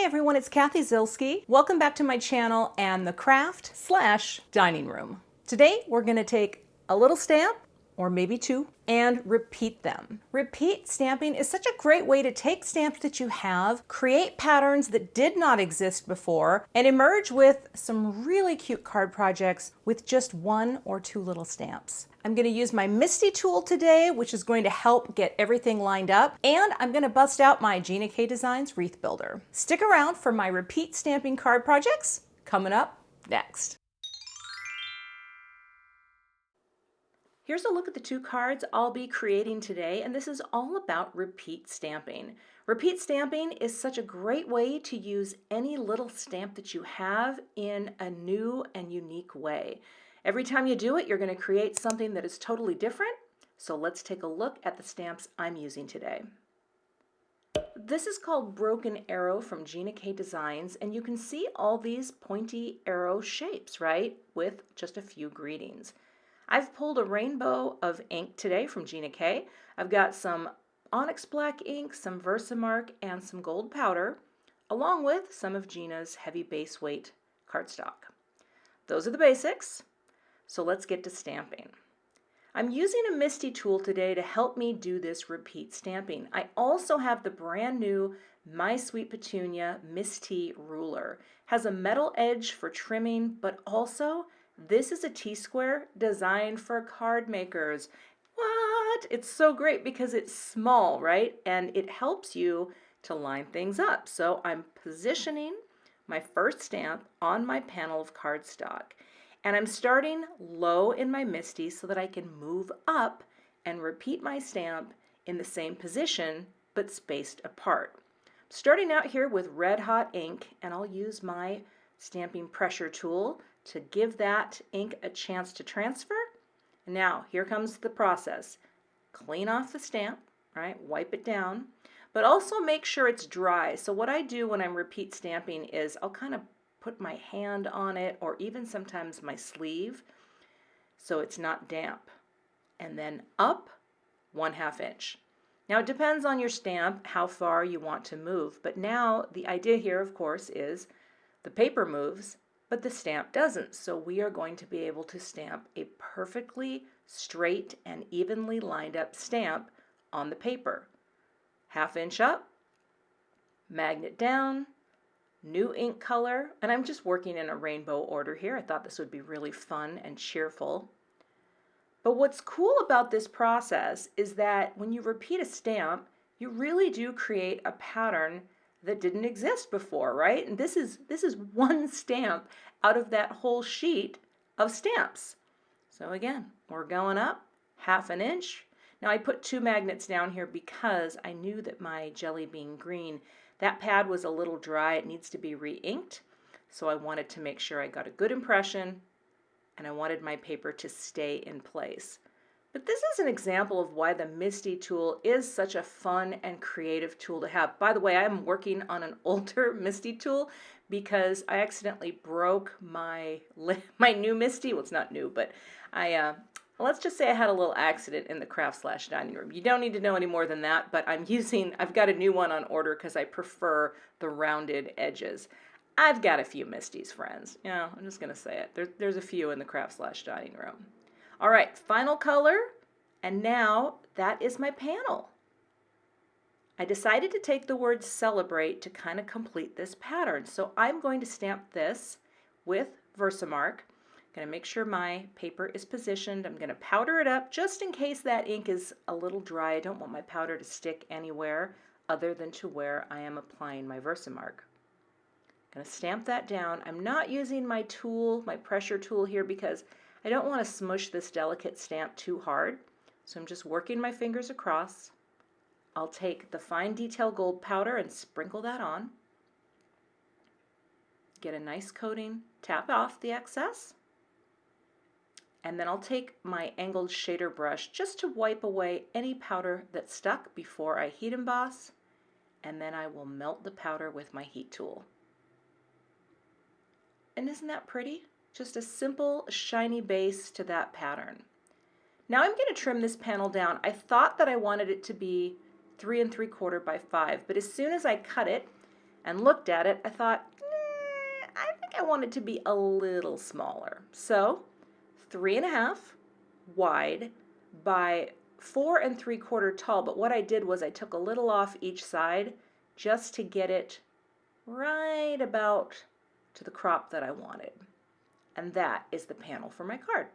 everyone, it's Cathy Zielske. Welcome back to my channel and the craft / dining room. Today we're going to take a little stamp, or maybe two, and repeat them. Repeat stamping is such a great way to take stamps that you have, create patterns that did not exist before, and emerge with some really cute card projects with just one or two little stamps. I'm going to use my Misty tool today, which is going to help get everything lined up, and I'm going to bust out my Gina K Designs Wreath Builder. Stick around for my repeat stamping card projects coming up next. Here's a look at the two cards I'll be creating today, and this is all about repeat stamping. Repeat stamping is such a great way to use any little stamp that you have in a new and unique way. Every time you do it, you're going to create something that is totally different. So let's take a look at the stamps I'm using today. This is called Broken Arrow from Gina K Designs, and you can see all these pointy arrow shapes, right, with just a few greetings. I've pulled a rainbow of ink today from Gina K. I've got some Onyx black ink, some Versamark, and some gold powder, along with some of Gina's heavy base weight cardstock. Those are the basics, so let's get to stamping. I'm using a Misty tool today to help me do this repeat stamping. I also have the brand new My Sweet Petunia Misty ruler. Has a metal edge for trimming, but also this is a T-square designed for card makers. What? It's so great because it's small, right? And it helps you to line things up. So I'm positioning my first stamp on my panel of cardstock. And I'm starting low in my Misty so that I can move up and repeat my stamp in the same position but spaced apart. Starting out here with red hot ink, and I'll use my stamping pressure tool to give that ink a chance to transfer. Now here comes the process. Clean off the stamp, right? Wipe it down, but also make sure it's dry. So what I do when I'm repeat stamping is I'll kind of put my hand on it, or even sometimes my sleeve, so it's not damp. And then up 1/2 inch. Now it depends on your stamp how far you want to move, but now the idea here, of course, is the paper moves, but the stamp doesn't. So we are going to be able to stamp a perfectly straight and evenly lined up stamp on the paper. 1/2 inch up, magnet down, new ink color, and I'm just working in a rainbow order here. I thought this would be really fun and cheerful. But what's cool about this process is that when you repeat a stamp, you really do create a pattern that didn't exist before, right? And this is one stamp out of that whole sheet of stamps. So again, we're going up 1/2 inch. Now I put 2 magnets down here because I knew that my Jelly Bean Green, that pad was a little dry. It needs to be re-inked. So I wanted to make sure I got a good impression, and I wanted my paper to stay in place. But this is an example of why the Misty tool is such a fun and creative tool to have. By the way, I'm working on an older Misty tool because I accidentally broke my new Misty. Well, it's not new, but let's just say I had a little accident in the craft / dining room. You don't need to know any more than that, but I've got a new one on order because I prefer the rounded edges. I've got a few Misties, friends. You know, I'm just going to say it. There's a few in the craft / dining room. All right, final color, and now that is my panel. I decided to take the word celebrate to kind of complete this pattern. So I'm going to stamp this with Versamark. I'm going to make sure my paper is positioned. I'm going to powder it up just in case that ink is a little dry. I don't want my powder to stick anywhere other than to where I am applying my Versamark. I'm going to stamp that down. I'm not using my tool, my pressure tool here, because I don't want to smush this delicate stamp too hard, so I'm just working my fingers across. I'll take the fine detail gold powder and sprinkle that on. Get a nice coating, tap off the excess, and then I'll take my angled shader brush just to wipe away any powder that's stuck before I heat emboss, and then I will melt the powder with my heat tool. And isn't that pretty? Just a simple, shiny base to that pattern. Now I'm going to trim this panel down. I thought that I wanted it to be 3 3/4 by 5, but as soon as I cut it and looked at it, I thought, I think I want it to be a little smaller. So 3.5 wide by 4 3/4 tall. But what I did was I took a little off each side just to get it right about to the crop that I wanted. And that is the panel for my card.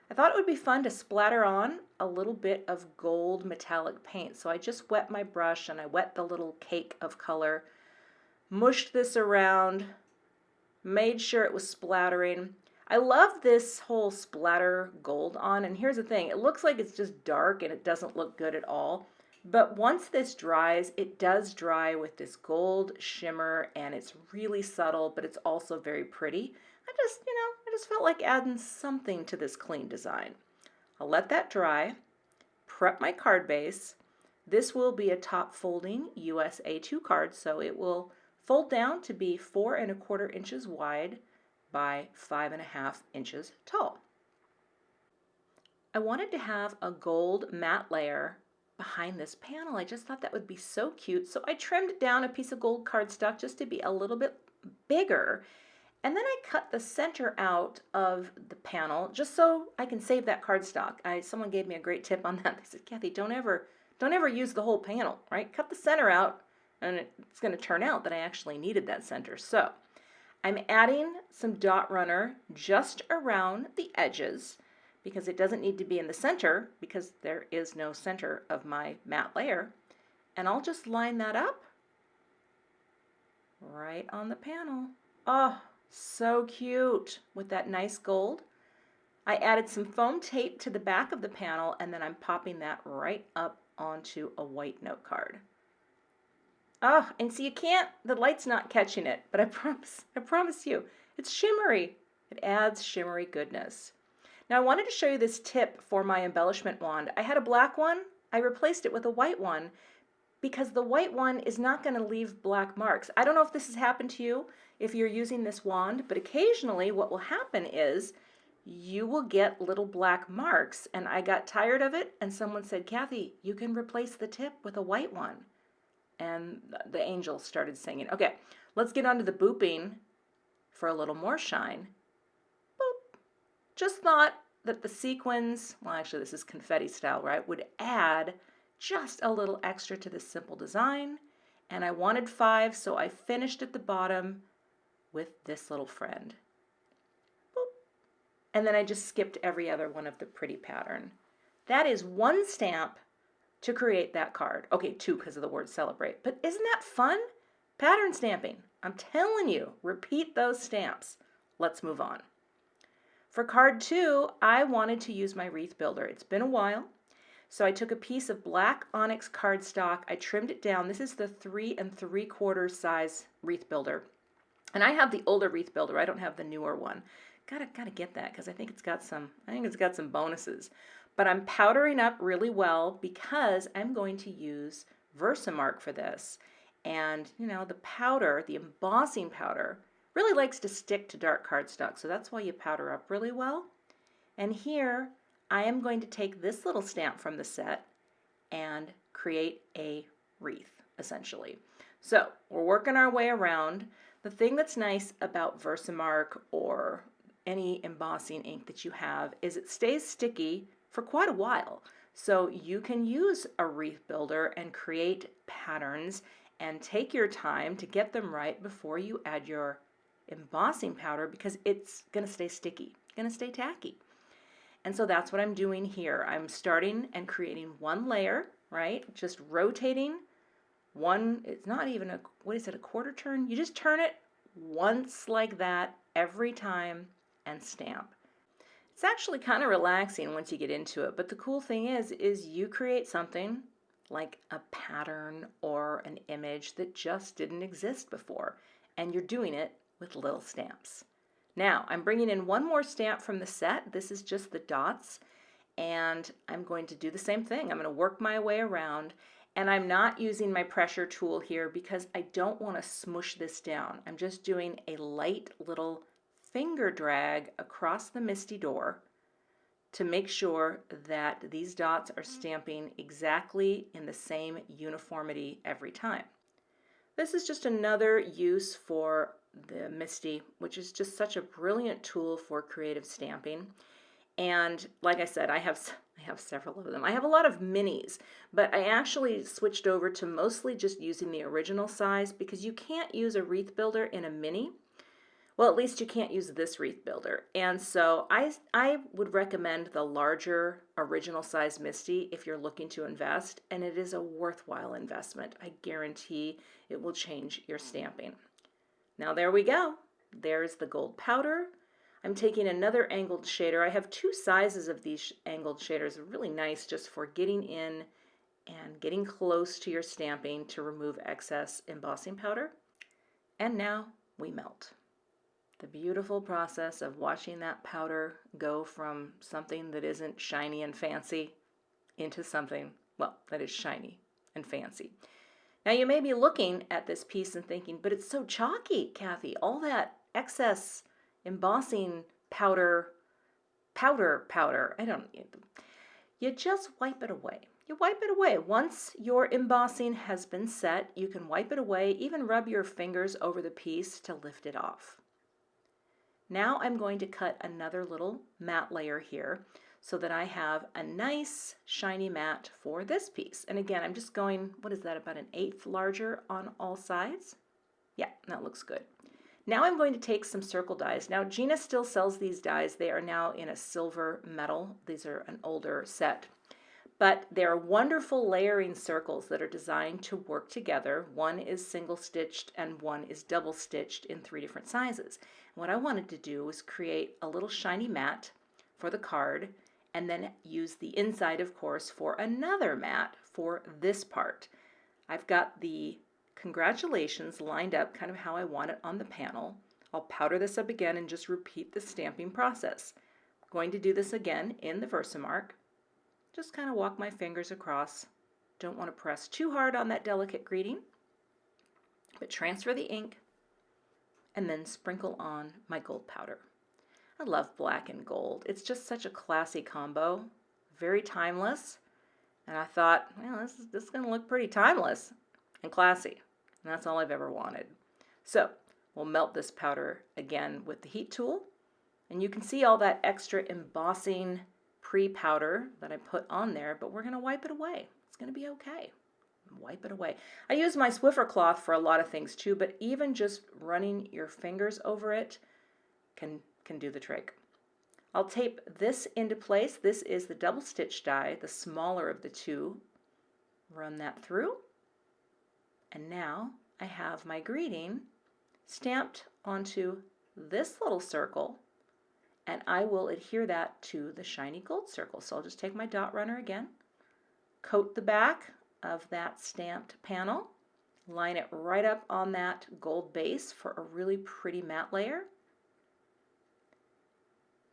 I thought it would be fun to splatter on a little bit of gold metallic paint. So I just wet my brush and I wet the little cake of color, mushed this around, made sure it was splattering. I love this whole splatter gold on, and here's the thing, it looks like it's just dark and it doesn't look good at all. But once this dries, it does dry with this gold shimmer, and it's really subtle, but it's also very pretty. I just felt like adding something to this clean design. I'll let that dry, prep my card base. This will be a top folding US A2 card, so it will fold down to be 4 1/4 inches wide by 5.5 inches tall. I wanted to have a gold matte layer behind this panel. I just thought that would be so cute, so I trimmed down a piece of gold cardstock just to be a little bit bigger. And then I cut the center out of the panel just so I can save that cardstock. Someone gave me a great tip on that. They said, Kathy, don't ever use the whole panel, right? Cut the center out, and it's going to turn out that I actually needed that center. So I'm adding some dot runner just around the edges because it doesn't need to be in the center because there is no center of my matte layer. And I'll just line that up right on the panel. Oh, so cute with that nice gold. I added some foam tape to the back of the panel, and then I'm popping that right up onto a white note card. Oh, and see, the light's not catching it, but I promise you, it's shimmery. It adds shimmery goodness. Now I wanted to show you this tip for my embellishment wand. I had a black one, I replaced it with a white one because the white one is not going to leave black marks. I don't know if this has happened to you if you're using this wand, but occasionally what will happen is you will get little black marks, and I got tired of it, and someone said, Kathy, you can replace the tip with a white one. And the angels started singing. Okay, let's get on to the booping for a little more shine. Boop. Just thought that the sequins, well actually this is confetti style, right, would add just a little extra to this simple design. And I wanted 5, so I finished at the bottom with this little friend. Boop. And then I just skipped every other one of the pretty pattern. That is 1 stamp to create that card. Okay, 2 because of the word celebrate. But isn't that fun? Pattern stamping. I'm telling you, repeat those stamps. Let's move on. For card 2, I wanted to use my wreath builder. It's been a while. So I took a piece of black Onyx cardstock. I trimmed it down. This is the 3 3/4 size wreath builder. And I have the older wreath builder. I don't have the newer one. Gotta get that because I think it's got some bonuses. But I'm powdering up really well because I'm going to use Versamark for this. And you know, the powder, the embossing powder, really likes to stick to dark cardstock. So that's why you powder up really well. And here I am going to take this little stamp from the set and create a wreath, essentially. So we're working our way around. The thing that's nice about Versamark or any embossing ink that you have is it stays sticky for quite a while. So you can use a wreath builder and create patterns and take your time to get them right before you add your embossing powder because it's going to stay sticky, it's going to stay tacky. And so that's what I'm doing here. I'm starting and creating 1 layer, right? Just rotating one, it's not even a, what is it, a quarter turn? You just turn it once like that every time and stamp. It's actually kind of relaxing once you get into it, but the cool thing is you create something like a pattern or an image that just didn't exist before, and you're doing it with little stamps. Now, I'm bringing in 1 more stamp from the set. This is just the dots, and I'm going to do the same thing. I'm going to work my way around, and I'm not using my pressure tool here because I don't want to smush this down. I'm just doing a light little finger drag across the misty door to make sure that these dots are stamping exactly in the same uniformity every time. This is just another use for the Misty, which is just such a brilliant tool for creative stamping. And like I said, I have several of them. I have a lot of minis, but I actually switched over to mostly just using the original size because you can't use a wreath builder in a mini. Well, at least you can't use this wreath builder. And so I would recommend the larger original size Misty if you're looking to invest, and it is a worthwhile investment. I guarantee it will change your stamping. Now there we go. There's the gold powder. I'm taking another angled shader. I have two sizes of these angled shaders. Really nice just for getting in and getting close to your stamping to remove excess embossing powder. And now we melt. The beautiful process of watching that powder go from something that isn't shiny and fancy into something, well, that is shiny and fancy. Now you may be looking at this piece and thinking, but it's so chalky, Cathy. All that excess embossing powder. You just wipe it away. You wipe it away. Once your embossing has been set, you can wipe it away, even rub your fingers over the piece to lift it off. Now I'm going to cut another little matte layer here so that I have a nice shiny matte for this piece. And again, I'm just going, what is that, about an eighth larger on all sides? Yeah, that looks good. Now I'm going to take some circle dies. Now Gina still sells these dies. They are now in a silver metal. These are an older set. But they're wonderful layering circles that are designed to work together. One is single stitched and one is double stitched in 3 different sizes. What I wanted to do was create a little shiny matte for the card and then use the inside, of course, for another matte for this part. I've got the congratulations lined up kind of how I want it on the panel. I'll powder this up again and just repeat the stamping process. I'm going to do this again in the Versamark. Just kind of walk my fingers across. Don't want to press too hard on that delicate greeting, but transfer the ink and then sprinkle on my gold powder. I love black and gold. It's just such a classy combo, very timeless. And I thought, well, this is going to look pretty timeless and classy. And that's all I've ever wanted. So we'll melt this powder again with the heat tool. And you can see all that extra embossing pre-powder that I put on there, but we're going to wipe it away. It's going to be okay. Wipe it away. I use my Swiffer cloth for a lot of things too, but even just running your fingers over it can do the trick. I'll tape this into place. This is the double stitch die, the smaller of the two. Run that through. And now I have my greeting stamped onto this little circle, and I will adhere that to the shiny gold circle. So I'll just take my dot runner again, coat the back of that stamped panel, line it right up on that gold base for a really pretty matte layer.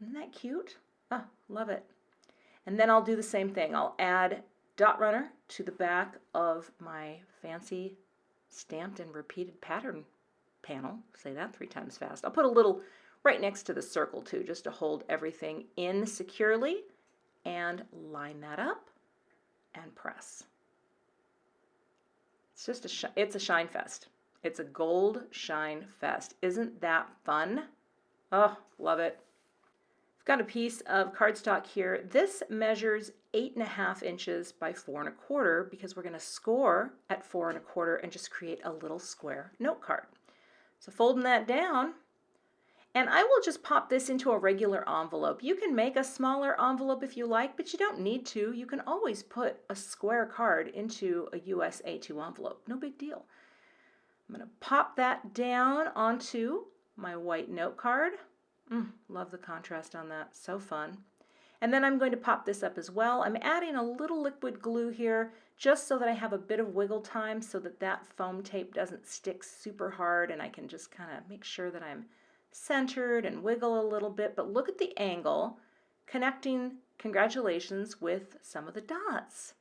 Isn't that cute? Oh, love it. And then I'll do the same thing. I'll add dot runner to the back of my fancy stamped and repeated pattern panel. Say that 3 times fast. I'll put a little right next to the circle too, just to hold everything in securely, and line that up and press. It's just it's a shine fest. It's a gold shine fest. Isn't that fun? Oh, love it. I've got a piece of cardstock here. This measures 8.5 inches by 4 1/4 because we're going to score at 4 1/4 and just create a little square note card. So folding that down, and I will just pop this into a regular envelope. You can make a smaller envelope if you like, but you don't need to. You can always put a square card into a US A2 envelope. No big deal. I'm going to pop that down onto my white note card. Love the contrast on that. So fun. And then I'm going to pop this up as well. I'm adding a little liquid glue here just so that I have a bit of wiggle time so that that foam tape doesn't stick super hard, and I can just kind of make sure that I'm centered and wiggle a little bit. But look at the angle connecting congratulations with some of the dots.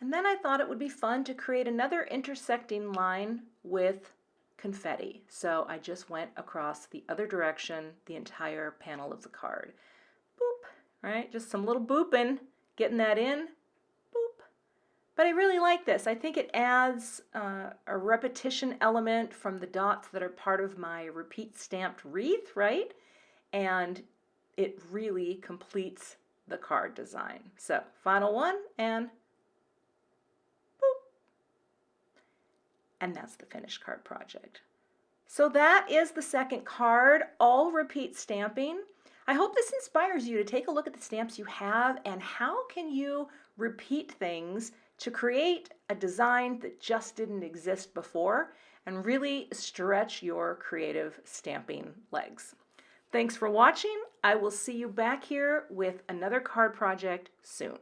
And then I thought it would be fun to create another intersecting line with confetti. So I just went across the other direction, the entire panel of the card. Boop, right? Just some little booping, getting that in, boop. But I really like this. I think it adds a repetition element from the dots that are part of my repeat stamped wreath, right? And it really completes the card design. So final one, and boop. And that's the finished card project. So that is the second card, all repeat stamping. I hope this inspires you to take a look at the stamps you have and how can you repeat things to create a design that just didn't exist before and really stretch your creative stamping legs. Thanks for watching. I will see you back here with another card project soon.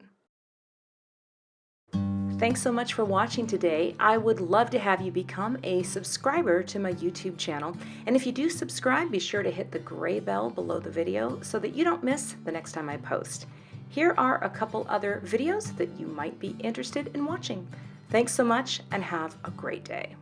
Thanks so much for watching today. I would love to have you become a subscriber to my YouTube channel. And if you do subscribe, be sure to hit the gray bell below the video so that you don't miss the next time I post. Here are a couple other videos that you might be interested in watching. Thanks so much and have a great day.